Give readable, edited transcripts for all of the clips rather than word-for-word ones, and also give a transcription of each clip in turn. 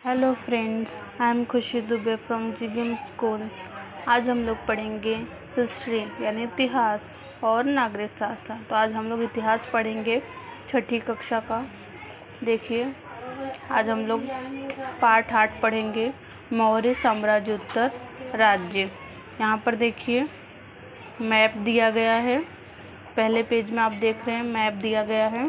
Hello friends, I am खुशी Dubey from जीगीम school. आज हम लोग पढ़ेंगे हिस्ट्री यानी इतिहास और नागरिक शास्त्र। तो आज हम लोग इतिहास पढ़ेंगे छठी कक्षा का। देखिए, आज हम लोग पार्ट 8 पढ़ेंगे मौर्य साम्राज्योत्तर राज्य। यहाँ पर देखिए मैप दिया गया है। पहले पेज में आप देख रहे हैं मैप दिया गया है।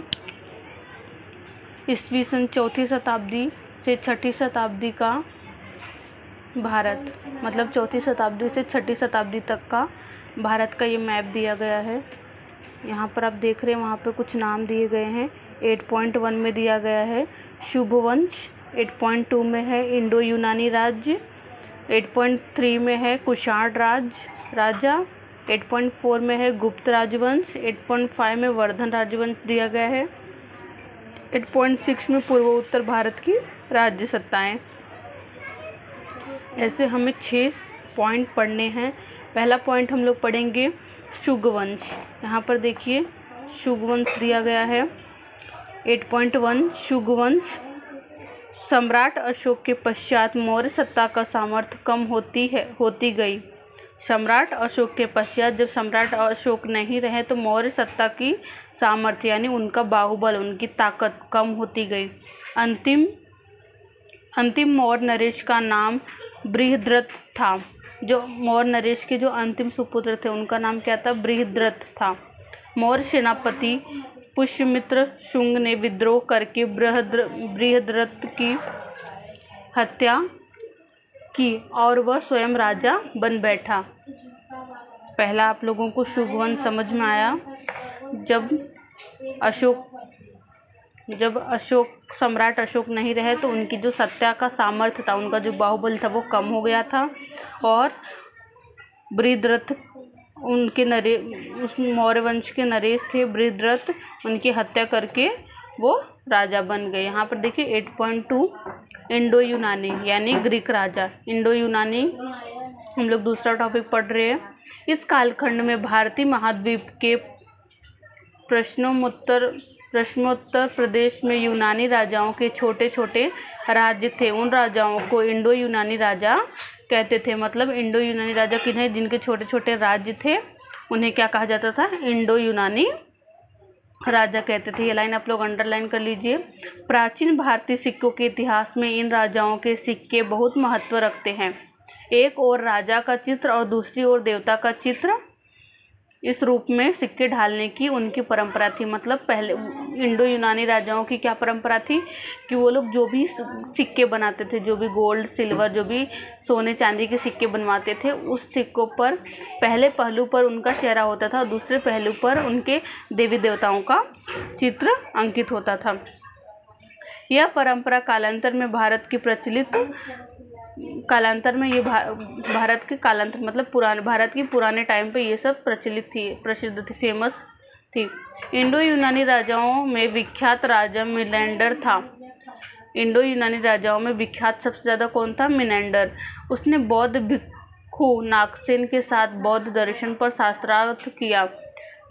ईस्वी सन 4वीं शताब्दी से 6ठी शताब्दी का भारत, मतलब 4वीं शताब्दी से 6ठी शताब्दी तक का भारत का ये मैप दिया गया है। यहाँ पर आप देख रहे हैं, वहाँ पर कुछ नाम दिए गए हैं। 8.1 में दिया गया है शुभ वंश, 8.2 में है इंडो यूनानी राज्य, 8.3 में है कुषाण राजा, 8.4 में है गुप्त राजवंश, 8.5 में वर्धन राजवंश दिया गया है, 8.6 में पूर्व उत्तर भारत की राज्य सत्ताएं। ऐसे हमें 6 पॉइंट पढ़ने हैं। पहला पॉइंट हम लोग पढ़ेंगे शुगवंश। यहाँ पर देखिए शुगवंश दिया गया है 8.1। शुगवंश सम्राट अशोक के पश्चात मौर्य सत्ता का सामर्थ्य कम होती गई। सम्राट अशोक के पश्चात जब सम्राट अशोक नहीं रहे तो मौर्य सत्ता की सामर्थ्य यानी उनका बाहुबल, उनकी ताकत कम होती गई। अंतिम मौर्य नरेश का नाम बृहद्रथ था। जो मौर्य नरेश के जो अंतिम सुपुत्र थे उनका नाम क्या था? बृहद्रथ था। मौर्य सेनापति पुष्यमित्र शुंग ने विद्रोह करके बृहद्रथ की हत्या की और वह स्वयं राजा बन बैठा। पहला आप लोगों को शुगवंश समझ में आया। जब सम्राट अशोक नहीं रहे तो उनकी जो सत्ता का सामर्थ्य था, उनका जो बाहुबल था वो कम हो गया था और बृहद्रथ उस मौर्य वंश के नरेश थे बृहद्रथ, उनकी हत्या करके वो राजा बन गए। यहाँ पर देखिए 8.2 इंडो यूनानी यानी ग्रीक राजा। इंडो यूनानी हम लोग दूसरा टॉपिक पढ़ रहे हैं। इस कालखंड में भारतीय महाद्वीप के प्रश्नोत्तर प्रदेश में यूनानी राजाओं के छोटे छोटे राज्य थे। उन राजाओं को इंडो यूनानी राजा कहते थे। मतलब इंडो यूनानी राजा किन्हें? जिनके छोटे छोटे राज्य थे उन्हें क्या कहा जाता था? इंडो यूनानी राजा कहते थे। ये लाइन आप लोग अंडरलाइन कर लीजिए। प्राचीन भारतीय सिक्कों के इतिहास में इन राजाओं के सिक्के बहुत महत्व रखते हैं। एक ओर राजा का चित्र और दूसरी ओर देवता का चित्र, इस रूप में सिक्के ढालने की उनकी परंपरा थी। मतलब पहले इंडो यूनानी राजाओं की क्या परंपरा थी कि वो लोग जो भी सिक्के बनाते थे, जो भी गोल्ड सिल्वर, जो भी सोने चांदी के सिक्के बनवाते थे, उस सिक्कों पर पहले पहलू पर उनका चेहरा होता था और दूसरे पहलू पर उनके देवी देवताओं का चित्र अंकित होता था। यह परंपरा कालांतर में भारत की पुराने टाइम पे ये सब प्रसिद्ध थी, फेमस थी। इंडो यूनानी राजाओं में विख्यात राजा मिनेंडर था। इंडो यूनानी राजाओं में विख्यात सबसे ज़्यादा कौन था? मिनेंडर। उसने बौद्ध भिक्षु नागसेन के साथ बौद्ध दर्शन पर शास्त्रार्थ किया।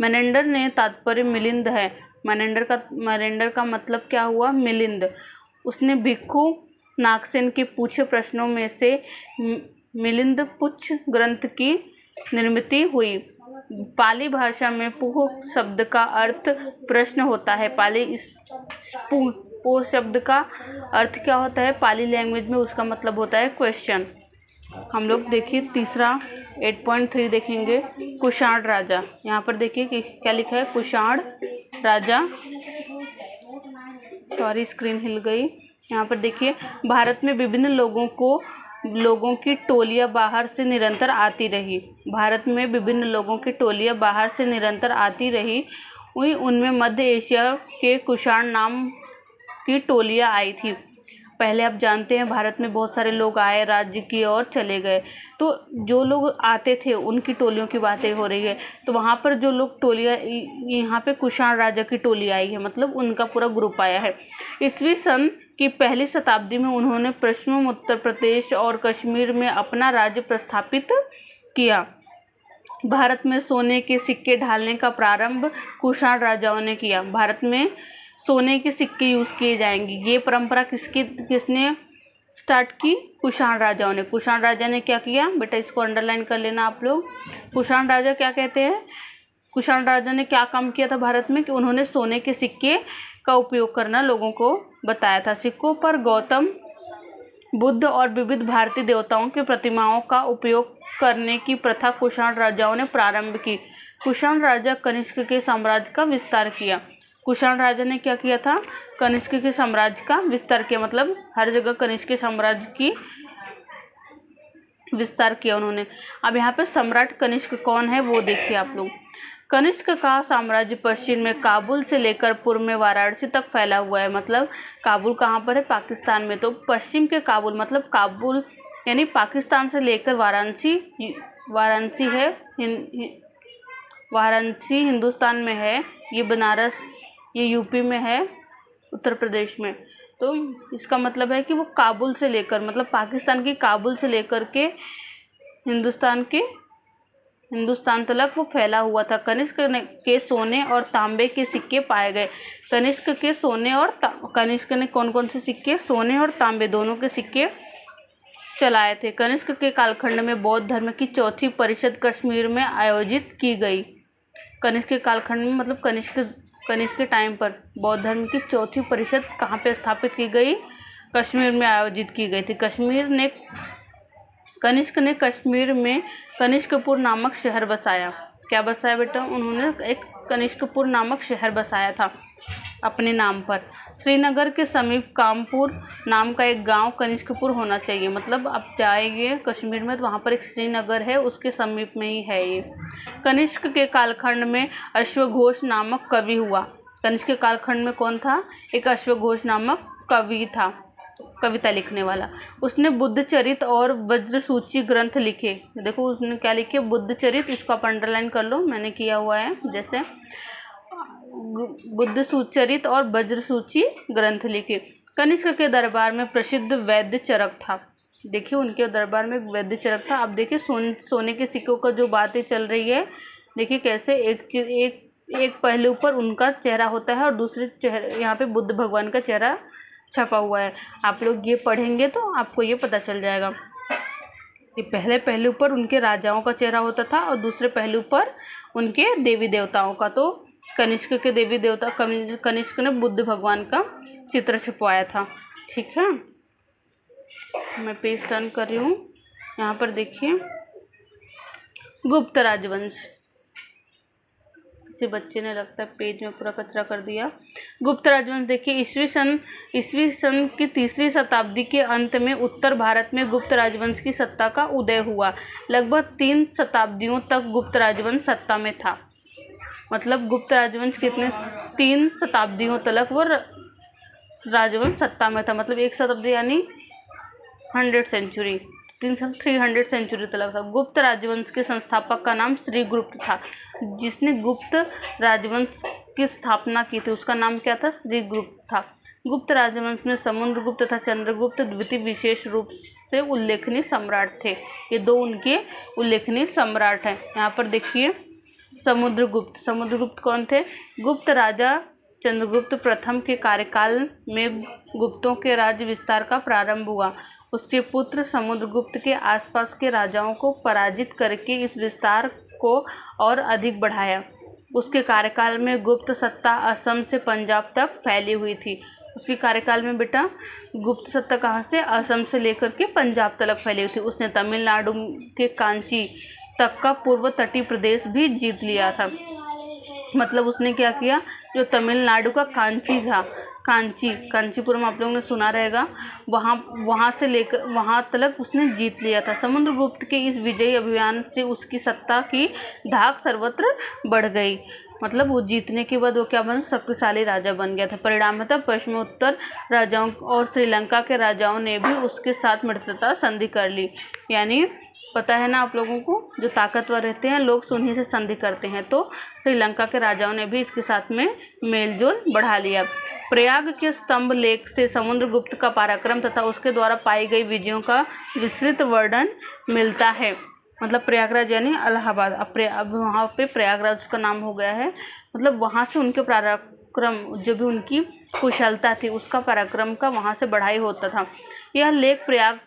मिनेंडर ने तात्पर्य मिलिंद है। मिनेंडर का मतलब क्या हुआ? मिलिंद। उसने भिक्षु नागसेन के पूछे प्रश्नों में से मिलिंद पुच्छ ग्रंथ की निर्मित हुई। पाली भाषा में पुह शब्द का अर्थ प्रश्न होता है। पुह शब्द का अर्थ क्या होता है? पाली लैंग्वेज में उसका मतलब होता है क्वेश्चन। हम लोग देखिए तीसरा 8.3 देखेंगे कुषाण राजा। यहाँ पर देखिए कि क्या लिखा है? कुषाण राजा। सॉरी, स्क्रीन हिल गई। यहाँ पर देखिए भारत में विभिन्न लोगों की टोलियां बाहर से निरंतर आती रही। भारत में विभिन्न लोगों की टोलियां बाहर से निरंतर आती रही। उनमें मध्य एशिया के कुषाण नाम की टोलियां आई थी। पहले आप जानते हैं भारत में बहुत सारे लोग आए, राज्य की ओर चले गए, तो जो लोग आते थे उनकी टोलियों की बातें हो रही है। तो वहाँ पर जो लोग टोलियाँ, यहाँ पे कुषाण राजा की टोली आई है, मतलब उनका पूरा ग्रुप आया है। ईस्वी सन की पहली शताब्दी में उन्होंने पश्चिम उत्तर प्रदेश और कश्मीर में अपना राज्य प्रस्थापित किया। भारत में सोने के सिक्के ढालने का प्रारंभ कुषाण राजाओं ने किया। भारत में सोने के सिक्के यूज़ किए जाएंगे। ये परंपरा किसने स्टार्ट की कुषाण राजाओं ने। कुषाण राजा ने क्या किया बेटा, इसको अंडरलाइन कर लेना आप लोग। कुषाण राजा क्या कहते हैं, कुषाण राजा ने क्या काम किया था भारत में कि उन्होंने सोने के सिक्के का उपयोग करना लोगों को बताया था। सिक्कों पर गौतम बुद्ध और विविध भारतीय देवताओं की प्रतिमाओं का उपयोग करने की प्रथा कुषाण राजाओं ने प्रारंभ की। कुषाण राजा कनिष्क के साम्राज्य का विस्तार किया। कुषाण राजा ने क्या किया था, कनिष्क के साम्राज्य का विस्तार किया, मतलब हर जगह कनिष्क के साम्राज्य की विस्तार किया उन्होंने। अब यहाँ पे सम्राट कनिष्क कौन है वो देखिए आप लोग। कनिष्क का साम्राज्य पश्चिम में काबुल से लेकर पूर्व में वाराणसी तक फैला हुआ है। मतलब काबुल कहाँ पर है, पाकिस्तान में, तो पश्चिम के काबुल मतलब काबुल यानी पाकिस्तान से लेकर वाराणसी है, वाराणसी हिंदुस्तान में है, ये बनारस ये यूपी में है, उत्तर प्रदेश में। तो इसका मतलब है कि वो काबुल से लेकर मतलब पाकिस्तान की काबुल से लेकर के हिंदुस्तान तक वो फैला हुआ था। कनिष्क के सोने और तांबे के सिक्के पाए गए। कनिष्क के सोने और कनिष्क ने कौन कौन से सिक्के, सोने और तांबे दोनों के सिक्के चलाए थे। कनिष्क के कालखंड में बौद्ध धर्म की चौथी परिषद कश्मीर में आयोजित की गई। कनिष्क के कालखंड में मतलब कनिष्क के टाइम पर बौद्ध धर्म की चौथी परिषद कहाँ पे स्थापित की गई, कश्मीर में आयोजित की गई थी। कनिष्क ने कश्मीर में कनिष्कपुर नामक शहर बसाया। क्या बसाया बेटा, उन्होंने एक कनिष्कपुर नामक शहर बसाया था अपने नाम पर। श्रीनगर के समीप कामपुर नाम का एक गांव कनिष्कपुर होना चाहिए। मतलब आप जाएंगे कश्मीर में तो वहाँ पर एक श्रीनगर है, उसके समीप में ही है ये। कनिष्क के कालखंड में अश्वघोष नामक कवि हुआ। कनिष्क के कालखंड में कौन था, एक अश्वघोष नामक कवि था, कविता लिखने वाला। उसने बुद्धचरित और वज्रसूची ग्रंथ लिखे। देखो उसने क्या लिखे, बुद्धचरित, इसको आप अंडरलाइन कर लो, मैंने किया हुआ है, जैसे बुद्धचरित और वज्रसूची ग्रंथ लिखे। कनिष्क के दरबार में प्रसिद्ध वैद्य चरक था। देखिए उनके दरबार में वैद्य चरक था। अब देखिए सोने के सिक्कों का जो बातें चल रही है, देखिए कैसे एक पहलू पर उनका चेहरा होता है और दूसरे चेहरे यहाँ पे बुद्ध भगवान का चेहरा छपा हुआ है। आप लोग ये पढ़ेंगे तो आपको ये पता चल जाएगा। ये पहले पहलू पर उनके राजाओं का चेहरा होता था और दूसरे पहलू पर उनके देवी देवताओं का। तो कनिष्क के देवी देवता कनिष्क ने बुद्ध भगवान का चित्र छपवाया था। ठीक है, मैं पेज टर्न कर रही हूँ। यहाँ पर देखिए गुप्त राजवंश, किसी बच्चे ने लगता है पेज में पूरा कचरा कर दिया। गुप्त राजवंश देखिए, ईस्वी सन की 3री शताब्दी के अंत में उत्तर भारत में गुप्त राजवंश की सत्ता का उदय हुआ। लगभग 3 शताब्दियों तक गुप्त राजवंश सत्ता में था। मतलब गुप्त राजवंश कितने, 3 शताब्दियों तक वो राजवंश सत्ता में था। मतलब 1 शताब्दी यानी 100 सेंचुरी, 300 सेंचुरी तक था। गुप्त राजवंश के संस्थापक का नाम श्रीगुप्त था। जिसने गुप्त राजवंश की स्थापना की थी उसका नाम क्या था, श्रीगुप्त था। गुप्त राजवंश में समुद्रगुप्त तथा चंद्रगुप्त द्वितीय विशेष रूप से उल्लेखनीय सम्राट थे। ये 2 उनके उल्लेखनीय सम्राट हैं। यहाँ पर देखिए समुद्रगुप्त कौन थे, गुप्त राजा चंद्रगुप्त प्रथम के कार्यकाल में गुप्तों के राज्य विस्तार का प्रारंभ हुआ। उसके पुत्र समुद्रगुप्त के आसपास के राजाओं को पराजित करके इस विस्तार को और अधिक बढ़ाया। उसके कार्यकाल में गुप्त सत्ता असम से पंजाब तक फैली हुई थी। उसके कार्यकाल में बेटा गुप्त सत्ता कहाँ से, असम से लेकर के पंजाब तक फैली हुई थी। उसने तमिलनाडु के कांची तक का पूर्व तटीय प्रदेश भी जीत लिया था। मतलब उसने क्या किया, जो तमिलनाडु का कांची था, कांचीपुरम आप लोगों ने सुना रहेगा, वहाँ से लेकर वहाँ तक उसने जीत लिया था। समुद्रगुप्त के इस विजयी अभियान से उसकी सत्ता की धाक सर्वत्र बढ़ गई। मतलब वो जीतने के बाद वो क्या बन, शक्तिशाली राजा बन गया था। परिणामतः पश्चिमोत्तर राजाओं और श्रीलंका के राजाओं ने भी उसके साथ मित्रता संधि कर ली। यानी पता है ना आप लोगों को, जो ताकतवर रहते हैं लोग उन्हीं से संधि करते हैं। तो श्रीलंका के राजाओं ने भी इसके साथ में मेलजोल बढ़ा लिया। प्रयाग के स्तंभ लेख से समुद्रगुप्त का पराक्रम तथा उसके द्वारा पाई गई विजयों का विस्तृत वर्णन मिलता है। मतलब प्रयागराज यानी इलाहाबाद, अब वहाँ पे प्रयागराज उसका नाम हो गया है। मतलब वहाँ से उनके पराक्रम, जो भी उनकी कुशलता थी उसका पराक्रम का वहाँ से बढ़ाई होता था। यह लेख प्रयाग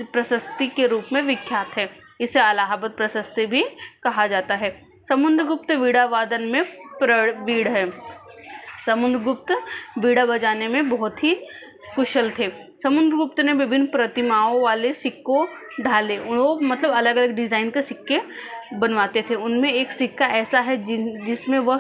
प्रशस्ति के रूप में विख्यात है। इसे इलाहाबाद प्रशस्ति भी कहा जाता है। समुद्रगुप्त वीणा वादन में प्रवीण है। समुद्रगुप्त वीणा बजाने में बहुत ही कुशल थे। समुद्रगुप्त ने विभिन्न प्रतिमाओं वाले सिक्कों ढाले, वो मतलब अलग अलग डिजाइन के सिक्के बनवाते थे। उनमें एक सिक्का ऐसा है जिसमें वह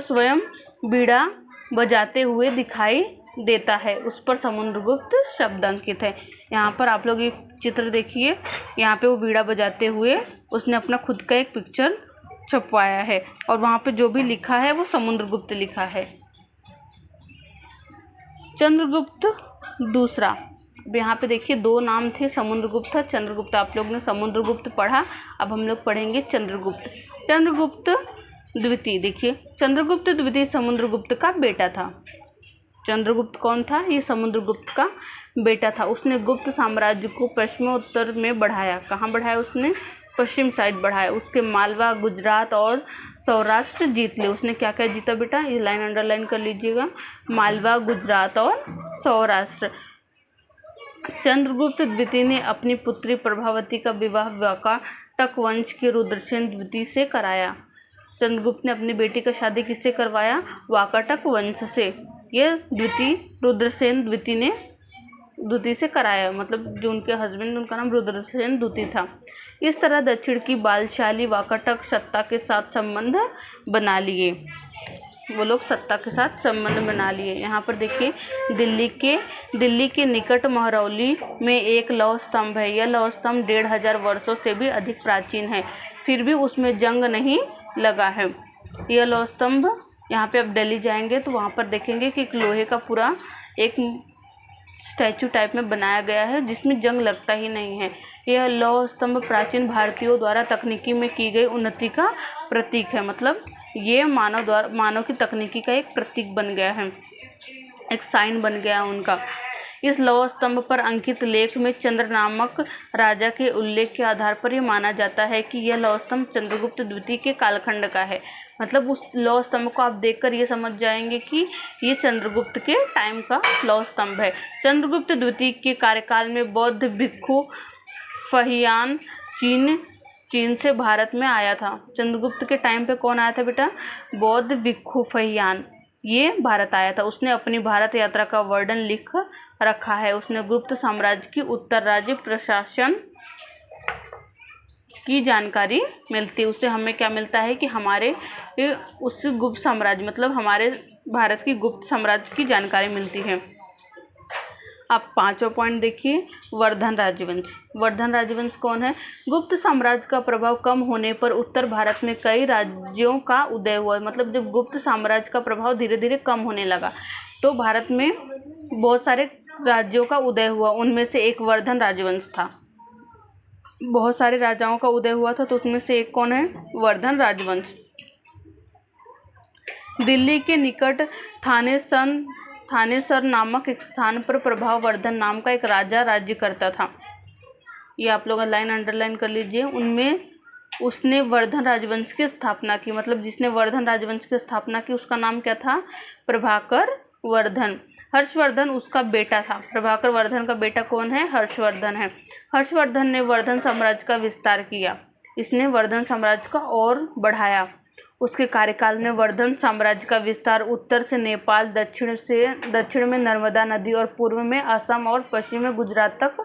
स्वयं वीणा बजाते हुए दिखाई देता है। उस पर समुद्रगुप्त शब्द अंकित है। यहाँ पर आप लोग ये चित्र देखिए, यहाँ पे वो वीणा बजाते हुए उसने अपना खुद का एक पिक्चर छपवाया है और वहाँ पे जो भी लिखा है वो समुद्रगुप्त लिखा है। चंद्रगुप्त दूसरा, अब यहाँ पे देखिए दो नाम थे, समुद्रगुप्त और चंद्रगुप्त। आप लोग ने समुद्रगुप्त पढ़ा, अब हम लोग पढ़ेंगे चंद्रगुप्त। चंद्रगुप्त द्वितीय, देखिए चंद्रगुप्त द्वितीय समुद्रगुप्त का बेटा था। चंद्रगुप्त कौन था? ये समुद्रगुप्त का बेटा था। उसने गुप्त साम्राज्य को पश्चिमोत्तर में बढ़ाया। कहाँ बढ़ाया उसने? पश्चिम साइड बढ़ाया। उसके मालवा, गुजरात और सौराष्ट्र जीत ले। उसने क्या क्या जीता बेटा? ये लाइन अंडरलाइन कर लीजिएगा, मालवा, गुजरात और सौराष्ट्र। चंद्रगुप्त द्वितीय ने अपनी पुत्री प्रभावती का विवाह वाकाटक वंश के रुद्रसेन द्वितीय से कराया। चंद्रगुप्त ने अपनी बेटी का शादी किससे करवाया? वाकाटक वंश से। यह रुद्रसेन द्वितीय से कराया, मतलब जो उनके हस्बैंड, उनका नाम रुद्रसेन द्वितीय था। इस तरह दक्षिण की बालशाली वाकाटक सत्ता के साथ संबंध बना लिए। वो लोग सत्ता के साथ संबंध बना लिए। यहाँ पर देखिए दिल्ली के निकट महरौली में एक लौह स्तंभ है। यह लौह स्तंभ 1500 वर्षों से भी अधिक प्राचीन है, फिर भी उसमें जंग नहीं लगा है। यह लौह स्तंभ, यहाँ पे आप दिल्ली जाएंगे तो वहाँ पर देखेंगे कि एक लोहे का पूरा एक स्टैचू टाइप में बनाया गया है जिसमें जंग लगता ही नहीं है। यह लौह स्तंभ प्राचीन भारतीयों द्वारा तकनीकी में की गई उन्नति का प्रतीक है। मतलब ये मानव की तकनीकी का एक प्रतीक बन गया है, एक साइन बन गया उनका। इस लौह स्तंभ पर अंकित लेख में चंद्र नामक राजा के उल्लेख के आधार पर यह माना जाता है कि यह लौह स्तंभ चंद्रगुप्त द्वितीय के कालखंड का है। मतलब उस लौह स्तंभ को आप देखकर ये समझ जाएंगे कि ये चंद्रगुप्त के टाइम का लौह स्तंभ है। चंद्रगुप्त द्वितीय के कार्यकाल में बौद्ध भिक्षु फहियान चीन से भारत में आया था। चंद्रगुप्त के टाइम पे कौन आया था बेटा? बौद्ध भिक्षु फहियान, ये भारत आया था। उसने अपनी भारत यात्रा का वर्णन लिख रखा है। उसने गुप्त साम्राज्य की उत्तर राज्य प्रशासन की जानकारी मिलती है। उससे हमें क्या मिलता है कि हमारे उस गुप्त साम्राज्य, मतलब हमारे भारत की गुप्त साम्राज्य की जानकारी मिलती है। अब 5वां पॉइंट देखिए, वर्धन राजवंश। वर्धन राजवंश कौन है? गुप्त साम्राज्य का प्रभाव कम होने पर उत्तर भारत में कई राज्यों का उदय हुआ। मतलब जब गुप्त साम्राज्य का प्रभाव धीरे धीरे कम होने लगा तो भारत में बहुत सारे राज्यों का उदय हुआ। उनमें से एक वर्धन राजवंश था। बहुत सारे राजाओं का उदय हुआ था तो उसमें से एक कौन है? वर्धन राजवंश। दिल्ली के निकट थानेसर नामक एक स्थान पर प्रभावर्धन नाम का एक राजा राज्य करता था। ये आप लोग लाइन अंडरलाइन कर लीजिए। उनमें उसने वर्धन राजवंश की स्थापना की। मतलब जिसने वर्धन राजवंश की स्थापना की उसका नाम क्या था? प्रभाकर वर्धन। हर्षवर्धन उसका बेटा था। प्रभाकर वर्धन का बेटा कौन है? हर्षवर्धन है। हर्षवर्धन ने वर्धन साम्राज्य का विस्तार किया। इसने वर्धन साम्राज्य का और बढ़ाया। उसके कार्यकाल में वर्धन साम्राज्य का विस्तार उत्तर से नेपाल, दक्षिण में नर्मदा नदी और पूर्व में असम और पश्चिम में गुजरात तक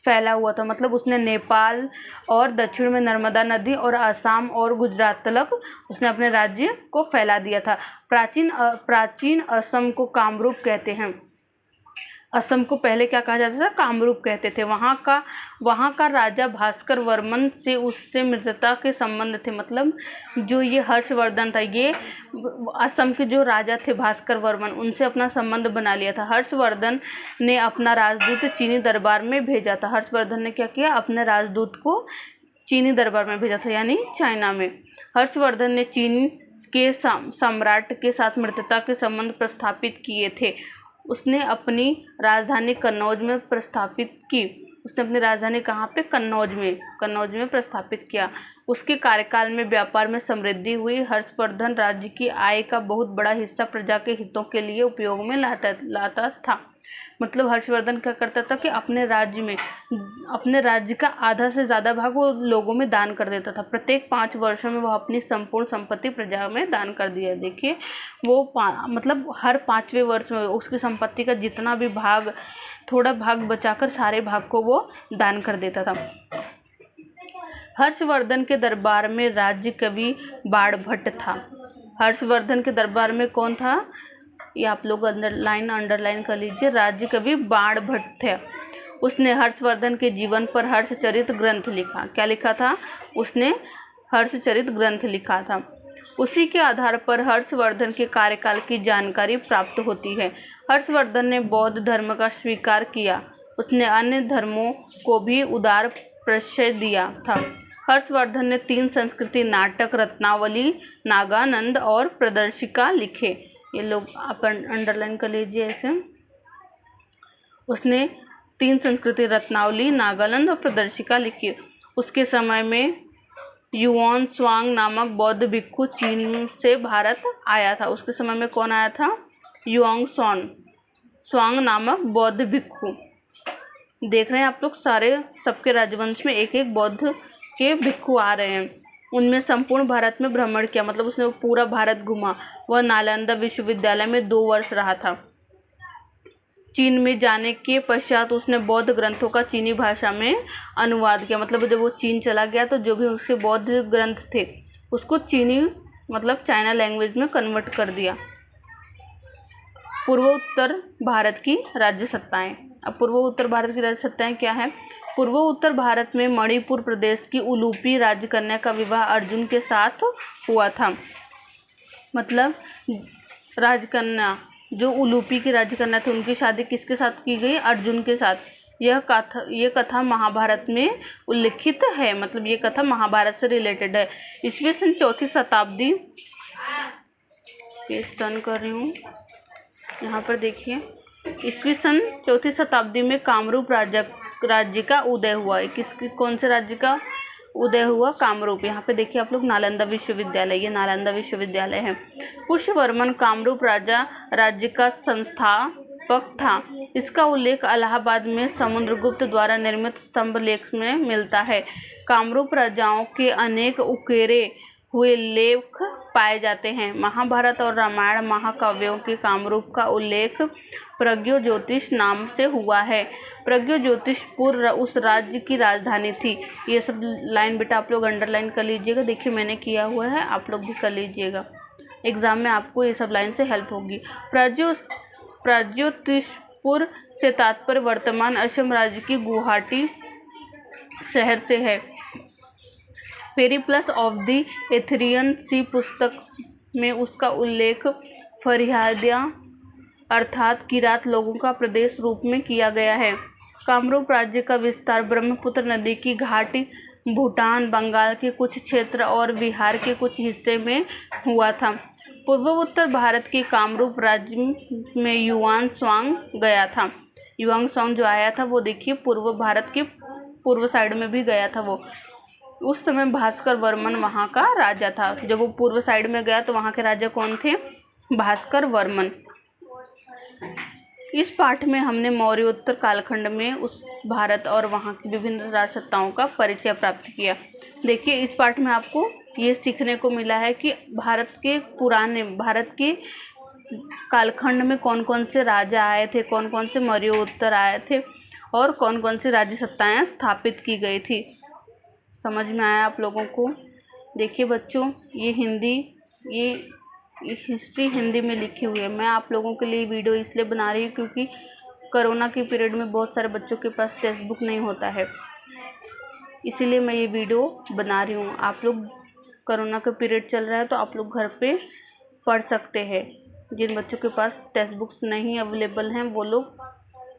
फैला हुआ था। मतलब उसने नेपाल और दक्षिण में नर्मदा नदी और असम और गुजरात तक उसने अपने राज्य को फैला दिया था। प्राचीन असम को कामरूप कहते हैं। असम को पहले क्या कहा जाता था? कामरूप कहते थे। वहाँ का राजा भास्कर वर्मन से उससे मित्रता के संबंध थे। मतलब जो ये हर्षवर्धन था, ये असम के जो राजा थे भास्कर वर्मन, उनसे अपना संबंध बना लिया था। हर्षवर्धन ने अपना राजदूत चीनी दरबार में भेजा था। हर्षवर्धन ने क्या किया? अपने राजदूत को चीनी दरबार में भेजा था, यानी चाइना में। हर्षवर्धन ने चीन के सम्राट के साथ मित्रता के संबंध प्रस्थापित किए थे। उसने अपनी राजधानी कन्नौज में प्रस्थापित की। उसने अपनी राजधानी कहाँ पे, कन्नौज में प्रस्थापित किया। उसके कार्यकाल में व्यापार में समृद्धि हुई। हर्षवर्धन राज्य की आय का बहुत बड़ा हिस्सा प्रजा के हितों के लिए उपयोग में लाता था। मतलब हर्षवर्धन क्या करता था कि अपने राज्य का आधा से ज़्यादा भाग वो लोगों में दान कर देता था। प्रत्येक 5 वर्षों में वह अपनी संपूर्ण संपत्ति प्रजा में दान कर दिया। देखिए वो मतलब हर 5वें वर्ष में उसकी संपत्ति का जितना भी भाग, थोड़ा भाग बचाकर सारे भाग को वो दान कर देता था। हर्षवर्धन के दरबार में राज्य कवि बाणभट्ट था। हर्षवर्धन के दरबार में कौन था, ये आप लोग अंडरलाइन कर लीजिए, राज्य कवि बाणभट्ट थे। उसने हर्षवर्धन के जीवन पर हर्षचरित ग्रंथ लिखा। क्या लिखा था, उसने हर्षचरित ग्रंथ लिखा था। उसी के आधार पर हर्षवर्धन के कार्यकाल की जानकारी प्राप्त होती है। हर्षवर्धन ने बौद्ध धर्म का स्वीकार किया। उसने अन्य धर्मों को भी उदार प्रश्रय दिया था। हर्षवर्धन ने 3 संस्कृति नाटक, रत्नावली, नागानंद और प्रदर्शिका लिखे। ये लोग आप अंडरलाइन कर लीजिए ऐसे। उसने 3 संस्कृति रत्नावली, नागानंद और प्रदर्शिका लिखी। उसके समय में युआन स्वांग नामक बौद्ध भिक्षु चीन से भारत आया था। उसके समय में कौन आया था, युआन स्वांग नामक बौद्ध भिक्षु। देख रहे हैं आप लोग, सबके राजवंश में एक एक बौद्ध के भिक्षु आ रहे हैं। उनमें संपूर्ण भारत में भ्रमण किया, मतलब उसने पूरा भारत घुमा। वह नालंदा विश्वविद्यालय में 2 वर्ष रहा था। चीन में जाने के पश्चात उसने बौद्ध ग्रंथों का चीनी भाषा में अनुवाद किया। मतलब जब वो चीन चला गया तो जो भी उसके बौद्ध ग्रंथ थे उसको चीनी मतलब चाइना लैंग्वेज में कन्वर्ट कर दिया। पूर्व उत्तर भारत की राज्य सत्ताएं। अब पूर्व उत्तर भारत की राज्य सत्ताएं क्या है। पूर्व उत्तर भारत में मणिपुर प्रदेश की उलूपी राजकन्या का विवाह अर्जुन के साथ हुआ था। मतलब राजकन्या जो उलूपी की राजकन्या थी उनकी शादी किसके साथ की गई, अर्जुन के साथ। ये कथा महाभारत में उल्लिखित है। मतलब ये कथा महाभारत से रिलेटेड है। ईस्वी सन 4वीं शताब्दी, पेज टर्न कर रही हूँ, यहाँ पर देखिए। ईस्वी सन 4वीं शताब्दी में कामरूप राज्य का उदय हुआ। कौन से राज्य का उदय हुआ, कामरूप। यहाँ पे देखिए आप लोग नालंदा विश्वविद्यालय, ये नालंदा विश्वविद्यालय है। पुष्यवर्मन कामरूप राज्य का संस्थापक था। इसका उल्लेख इलाहाबाद में समुद्रगुप्त द्वारा निर्मित स्तंभ लेख में मिलता है। कामरूप राजाओं के अनेक उकेरे हुए लेख पाए जाते हैं। महाभारत और रामायण महाकाव्यों के कामरूप का उल्लेख प्रज्ञोज्योतिष नाम से हुआ है। प्रज्ञोज्योतिषपुर उस राज्य की राजधानी थी। ये सब लाइन बेटा आप लोग अंडरलाइन कर लीजिएगा। देखिए मैंने किया हुआ है, आप लोग भी कर लीजिएगा। एग्जाम में आपको ये सब लाइन से हेल्प होगी। प्रज्योतिषपुर से तात्पर्य वर्तमान असम राज्य की गुवाहाटी शहर से है। पेरिप्लस ऑफ द एथेरियन सी पुस्तक में उसका उल्लेख फरियादिया अर्थात किरात लोगों का प्रदेश रूप में किया गया है। कामरूप राज्य का विस्तार ब्रह्मपुत्र नदी की घाटी, भूटान, बंगाल के कुछ क्षेत्र और बिहार के कुछ हिस्से में हुआ था। पूर्वोत्तर भारत के कामरूप राज्य में युआन स्वांग गया था। युआन स्वांग जो आया था वो देखिए पूर्व भारत के पूर्व साइड में भी गया था वो। उस समय भास्कर वर्मन वहाँ का राजा था। जब वो पूर्व साइड में गया तो वहाँ के राजा कौन थे, भास्कर वर्मन। इस पाठ में हमने मौर्योत्तर कालखंड में उस भारत और वहाँ की विभिन्न राजसत्ताओं का परिचय प्राप्त किया। देखिए इस पाठ में आपको ये सीखने को मिला है कि भारत के कालखंड में कौन कौन से राजा आए थे, कौन कौन से मौर्योत्तर आए थे और कौन कौन सी राज्य सत्ताएँ स्थापित की गई थी। समझ में आया आप लोगों को। देखिए बच्चों ये हिस्ट्री हिंदी में लिखी हुई है। मैं आप लोगों के लिए वीडियो इसलिए बना रही हूँ क्योंकि कोरोना के पीरियड में बहुत सारे बच्चों के पास टेक्स्ट बुक नहीं होता है, इसीलिए मैं ये वीडियो बना रही हूँ। आप लोग कोरोना का पीरियड चल रहा है तो आप लोग घर पे पढ़ सकते हैं। जिन बच्चों के पास टेक्स्ट बुक्स नहीं अवेलेबल हैं वो लोग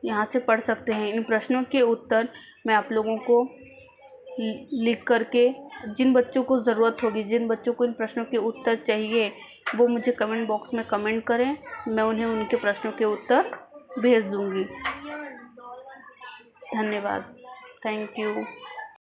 यहाँ से पढ़ सकते हैं। इन प्रश्नों के उत्तर मैं आप लोगों को लिख करके, जिन बच्चों को ज़रूरत होगी, जिन बच्चों को इन प्रश्नों के उत्तर चाहिए वो मुझे कमेंट बॉक्स में कमेंट करें, मैं उन्हें उनके प्रश्नों के उत्तर भेज दूँगी। धन्यवाद। Thank you.